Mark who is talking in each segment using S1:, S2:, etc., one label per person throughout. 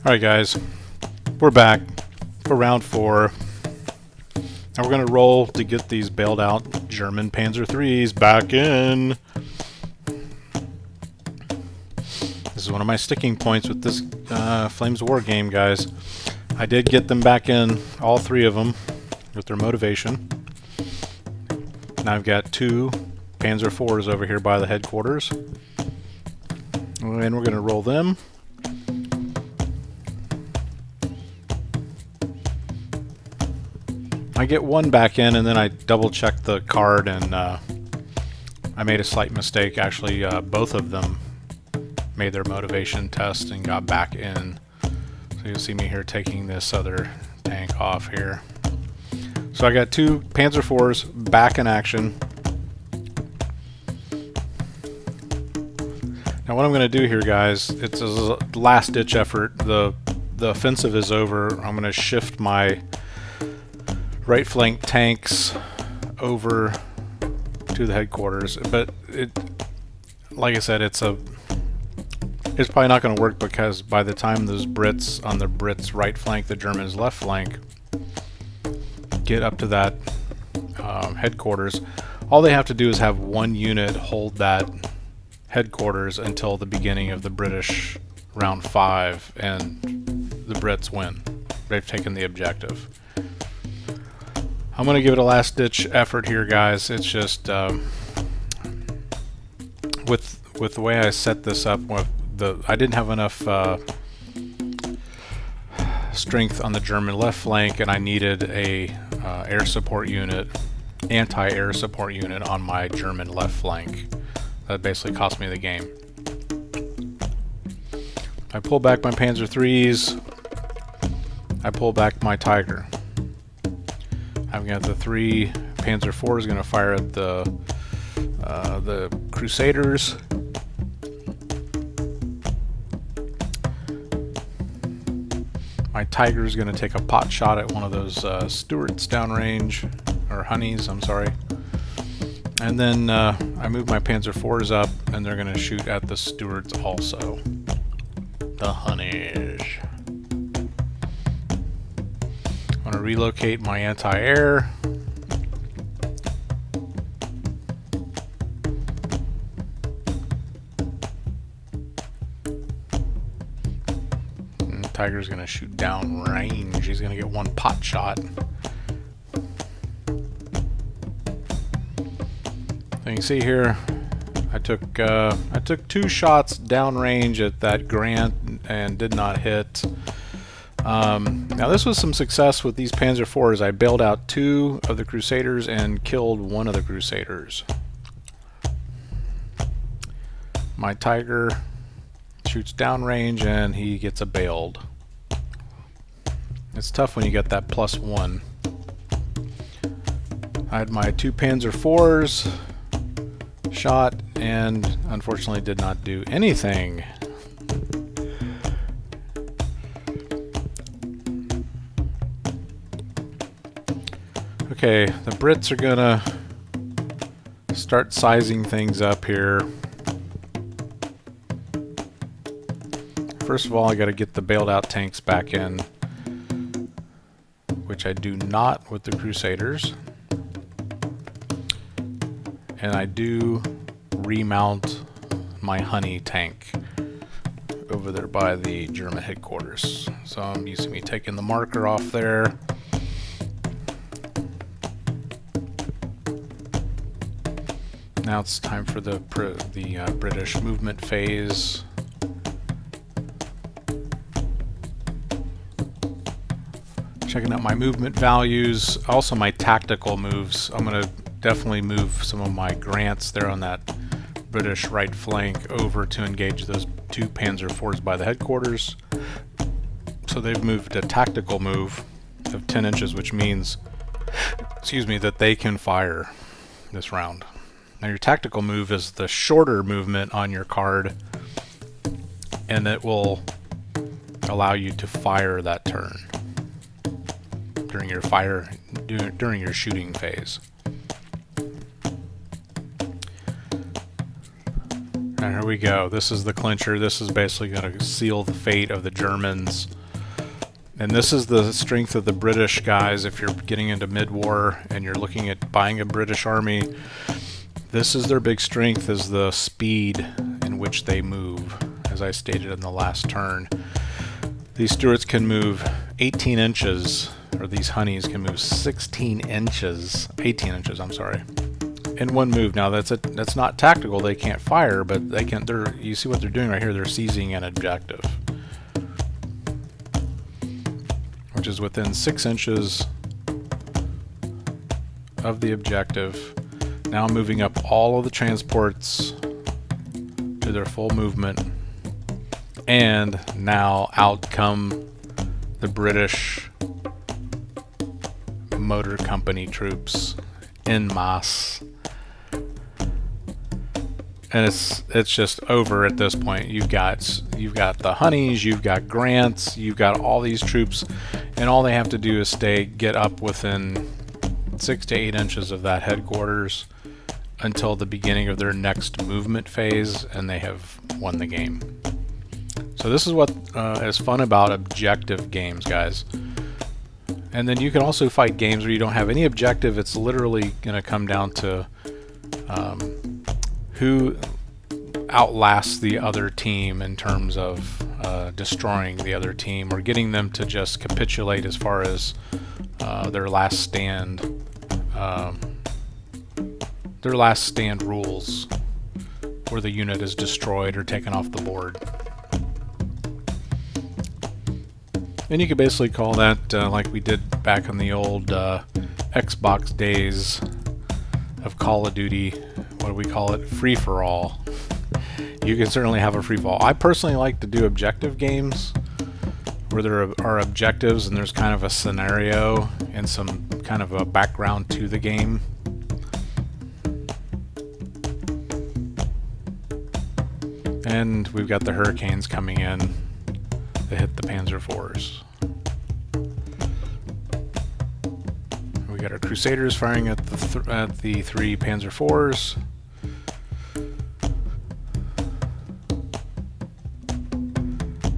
S1: Alright guys, we're back for round 4. And we're going to roll to get these bailed out German Panzer IIIs back in. This is one of my sticking points with this Flames War game, guys. I did get them back in, all 3 of them, with their motivation. Now I've got 2 Panzer IVs over here by the headquarters. And we're going to roll them. I get 1 back in, and then I double checked the card, and I made a slight mistake. Actually, both of them made their motivation test and got back in. So you'll see me here taking this other tank off here. So I got 2 Panzer IVs back in action. Now what I'm going to do here, guys, it's a last-ditch effort. The offensive is over. I'm going to shift my right flank tanks over to the headquarters, but like I said, it's probably not going to work, because by the time those Brits on the Brits' right flank, the Germans' left flank, get up to that headquarters, all they have to do is have 1 unit hold that headquarters until the beginning of the British round 5, and the Brits win. They've taken the objective. I'm going to give it a last-ditch effort here, guys. It's just with the way I set this up, I didn't have enough strength on the German left flank, and I needed a air support unit, anti-air support unit on my German left flank. That basically cost me the game. I pull back my Panzer IIIs. I pull back my Tiger. I've got the 3 Panzer IVs going to fire at the Crusaders. My Tiger is going to take a pot shot at one of those Stuarts downrange, or Honeys, I'm sorry. And then I move my Panzer IVs up, and they're going to shoot at the Stuarts also. The Honeys. I'm going to relocate my anti-air. And the Tiger's going to shoot down range. He's going to get 1 pot shot. So you can see here, I took 2 shots downrange at that Grant and did not hit. Now this was some success with these Panzer IVs. I bailed out 2 of the Crusaders and killed 1 of the Crusaders. My Tiger shoots downrange and he gets a bailed. It's tough when you get that +1. I had my 2 Panzer IVs shot and unfortunately did not do anything. Okay, the Brits are gonna start sizing things up here. First of all, I gotta get the bailed out tanks back in, which I do not with the Crusaders. And I do remount my Honey tank over there by the German headquarters. So you see me taking the marker off there. Now it's time for the British movement phase. Checking out my movement values, also my tactical moves. I'm going to definitely move some of my Grants there on that British right flank over to engage those 2 Panzer IVs by the headquarters. So they've moved a tactical move of 10 inches, which means, excuse me, that they can fire this round. Now your tactical move is the shorter movement on your card, and it will allow you to fire that turn during your shooting phase. And here we go. This is the clincher. This is basically going to seal the fate of the Germans And this is the strength of the British guys. If you're getting into mid-war and you're looking at buying a British army, this is their big strength, is the speed in which they move. As I stated in the last turn, these Stuarts can move 18 inches, or these honeys can move 16 inches, 18 inches, I'm sorry, in one move. Now that's not tactical, they can't fire, but they can. You see what they're doing right here, they're seizing an objective, which is within 6 inches of the objective. Now moving up all of the transports to their full movement, and now out come the British Motor Company troops en masse. And it's just over at this point. You've got the honeys, you've got Grants, you've got all these troops, and all they have to do is get up within 6 to 8 inches of that headquarters until the beginning of their next movement phase, and they have won the game. So this is what is fun about objective games, guys. And then you can also fight games where you don't have any objective. It's literally going to come down to who outlasts the other team in terms of destroying the other team, or getting them to just capitulate as far as their last stand rules, where the unit is destroyed or taken off the board. And you could basically call that, like we did back in the old Xbox days of Call of Duty, what do we call it? Free-for-all. You can certainly have a free-for-all. I personally like to do objective games where there are objectives and there's kind of a scenario and some kind of a background to the game. And we've got the Hurricanes coming in. They hit the Panzer IVs. We got our Crusaders firing at the 3 Panzer IVs.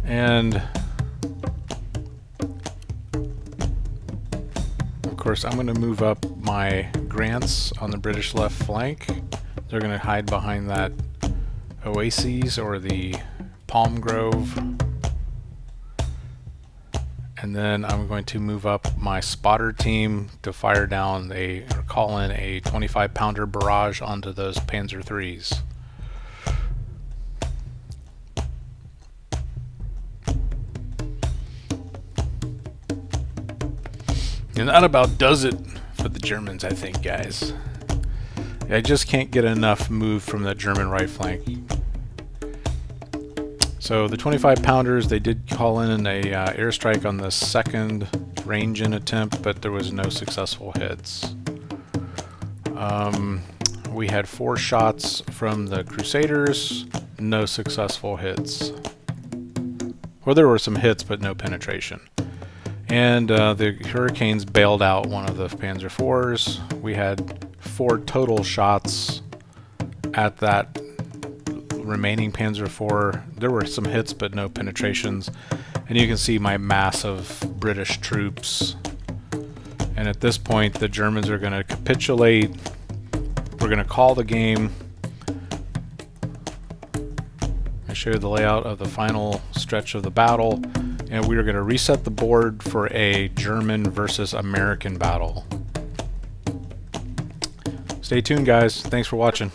S1: And of course, I'm going to move up my Grants on the British left flank. They're going to hide behind that oases or the palm grove. And then I'm going to move up my spotter team to fire down or call in a 25-pounder barrage onto those Panzer IIIs. And that about does it for the Germans, I think, guys. I just can't get enough move from the German right flank. So the 25-pounders, they did call in a airstrike on the second range-in attempt, but there was no successful hits. We had 4 shots from the Crusaders, no successful hits. Well, there were some hits, but no penetration. And the Hurricanes bailed out one of the Panzer IVs. We had 4 total shots at that remaining Panzer IV. There were some hits but no penetrations, and you can see my mass of British troops. And at this point the Germans are going to capitulate. We're going to call the game. I show you the layout of the final stretch of the battle, and we are going to reset the board for a German versus American battle. Stay tuned, guys. Thanks for watching.